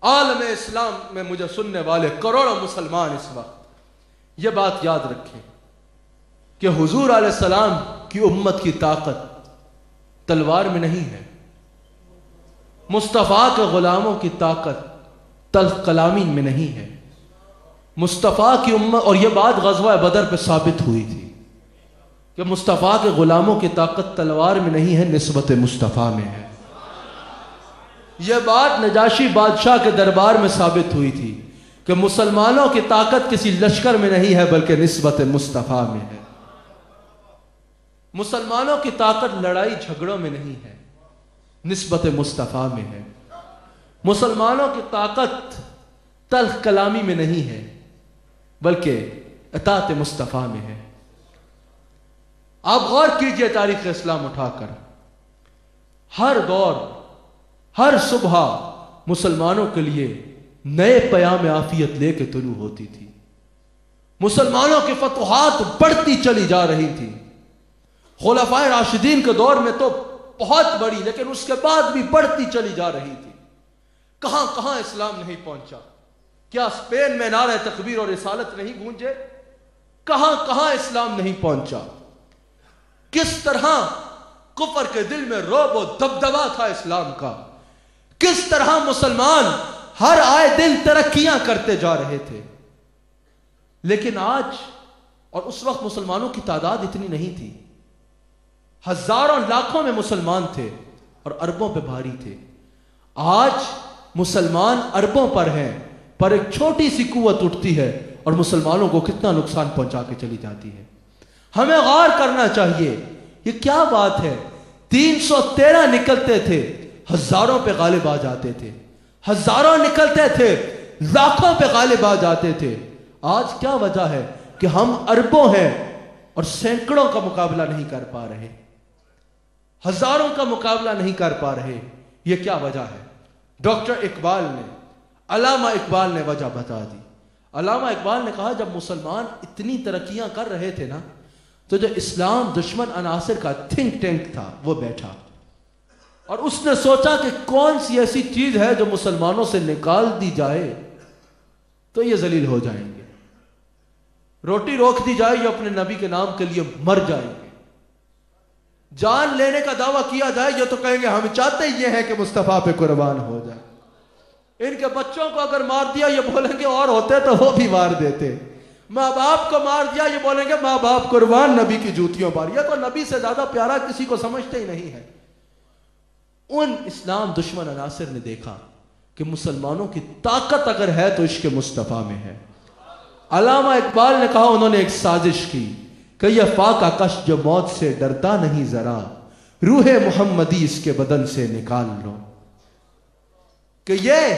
عالم اسلام میں مجھے سننے والے کروڑوں مسلمان اس وقت یہ بات یاد رکھیں کہ حضور علیہ السلام کی امت کی طاقت تلوار میں نہیں ہے، مصطفیٰ کے غلاموں کی طاقت تلخ کلامی میں نہیں ہے۔ مصطفیٰ کی امت، اور یہ بات غزوہ بدر پہ ثابت ہوئی تھی کہ مصطفیٰ کے غلاموں کی طاقت تلوار میں نہیں ہے، نسبت مصطفیٰ میں ہے۔ یہ بات نجاشی بادشاہ کے دربار میں ثابت ہوئی تھی کہ مسلمانوں کی طاقت کسی لشکر میں نہیں ہے بلکہ نسبت مصطفیٰ میں ہے۔ مسلمانوں کی طاقت لڑائی جھگڑوں میں نہیں ہے، نسبت مصطفیٰ میں ہے۔ مسلمانوں کی طاقت تلخ کلامی میں نہیں ہے بلکہ اطاعت مصطفیٰ میں ہے۔ آپ غور کیجئے تاریخ اسلام اٹھا کر، ہر دور، ہر صبح مسلمانوں کے لیے نئے پیام عافیت لے کے طلوع ہوتی تھی۔ مسلمانوں کی فتوحات بڑھتی چلی جا رہی تھی۔ خلفائے راشدین کے دور میں تو بہت بڑی، لیکن اس کے بعد بھی بڑھتی چلی جا رہی تھی۔ کہاں کہاں اسلام نہیں پہنچا؟ کیا اسپین میں نعرہ تکبیر اور رسالت نہیں گونجے؟ کہاں کہاں اسلام نہیں پہنچا؟ کس طرح کفر کے دل میں رعب و دبدبا تھا اسلام کا، کس طرح مسلمان ہر آئے دن ترقیاں کرتے جا رہے تھے۔ لیکن آج، اور اس وقت مسلمانوں کی تعداد اتنی نہیں تھی، ہزاروں لاکھوں میں مسلمان تھے اور اربوں پہ بھاری تھے۔ آج مسلمان اربوں پر ہیں، پر ایک چھوٹی سی قوت اٹھتی ہے اور مسلمانوں کو کتنا نقصان پہنچا کے چلی جاتی ہے۔ ہمیں غور کرنا چاہیے، یہ کیا بات ہے؟ 313 نکلتے تھے، ہزاروں پہ غالب آ جاتے تھے، ہزاروں نکلتے تھے، لاکھوں پہ غالب آ جاتے تھے۔ آج کیا وجہ ہے کہ ہم اربوں ہیں اور سینکڑوں کا مقابلہ نہیں کر پا رہے، ہزاروں کا مقابلہ نہیں کر پا رہے؟ یہ کیا وجہ ہے؟ ڈاکٹر اقبال نے، علامہ اقبال نے وجہ بتا دی۔ علامہ اقبال نے کہا جب مسلمان اتنی ترقیاں کر رہے تھے نا، تو جو اسلام دشمن عناصر کا تھنک ٹینک تھا وہ بیٹھا، اور اس نے سوچا کہ کون سی ایسی چیز ہے جو مسلمانوں سے نکال دی جائے تو یہ ذلیل ہو جائیں گے، روٹی روک دی جائے یہ اپنے نبی کے نام کے لیے مر جائیں گے، جان لینے کا دعویٰ کیا جائے یہ تو کہیں گے ہم چاہتے ہی یہ ہیں کہ مصطفیٰ پہ قربان ہو جائے۔ ان کے بچوں کو اگر مار دیا یہ بولیں گے اور ہوتے تو وہ بھی مار دیتے، ماں باپ کو مار دیا یہ بولیں گے ماں باپ قربان نبی کی جوتیوں پر، یہ تو نبی سے زیادہ پیارا کسی کو سمجھتے ہی نہیں ہے۔ ان اسلام دشمن عناصر نے دیکھا کہ مسلمانوں کی طاقت اگر ہے تو عشق مصطفیٰ میں ہے۔ علامہ اقبال نے کہا انہوں نے ایک سازش کی کہ یہ فاقہ کش جو موت سے ڈرتا نہیں ذرا، روح محمدی اس کے بدن سے نکال لو، کہ یہ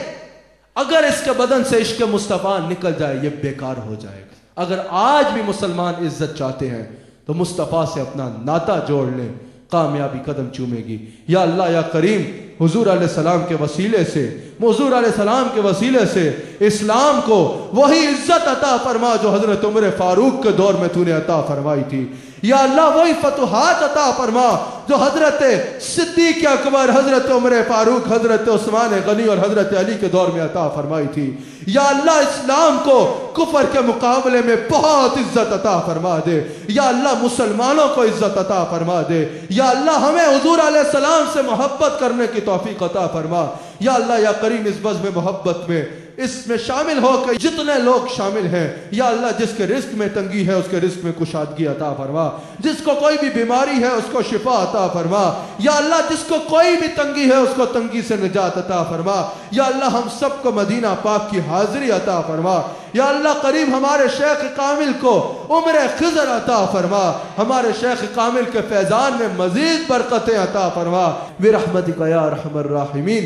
اگر اس کے بدن سے عشق مصطفیٰ نکل جائے یہ بیکار ہو جائے گا۔ اگر آج بھی مسلمان عزت چاہتے ہیں تو مصطفیٰ سے اپنا ناطہ جوڑ لیں، کامیابی قدم چومے گی۔ یا اللہ یا کریم، حضور علیہ السلام کے وسیلے سے، حضور علیہ السلام کے وسیلے سے اسلام کو وہی عزت عطا فرما جو حضرت عمر فاروق کے دور میں تو نے عطا فرمائی تھی۔ یا اللہ وہی فتوحات عطا فرما جو حضرت صدیق اکبر، حضرت عمر فاروق، حضرت عثمان غنی اور حضرت علی کے دور میں عطا فرمائی تھی۔ یا اللہ اسلام کو کفر کے مقابلے میں بہت عزت عطا فرما دے۔ یا اللہ مسلمانوں کو عزت عطا فرما دے۔ یا اللہ ہمیں حضور علیہ السلام سے محبت کرنے کی توفیق عطا فرما۔ یا اللہ یا کریم اس بزم محبت میں، اس میں شامل ہو کے جتنے لوگ شامل ہیں، یا اللہ جس کے رزق میں تنگی ہے اس کے رزق میں کشادگی عطا فرما، جس کو کوئی بھی بیماری ہے اس کو شفا عطا فرما، یا اللہ جس کو کوئی بھی تنگی ہے اس کو تنگی سے نجات عطا فرما۔ یا اللہ ہم سب کو مدینہ پاک کی حاضری عطا فرما۔ یا اللہ قریب ہمارے شیخ کامل کو عمر خضر عطا فرما، ہمارے شیخ کامل کے فیضان میں مزید برکتیں عطا فرما برحمتک یا ارحم الراحمین۔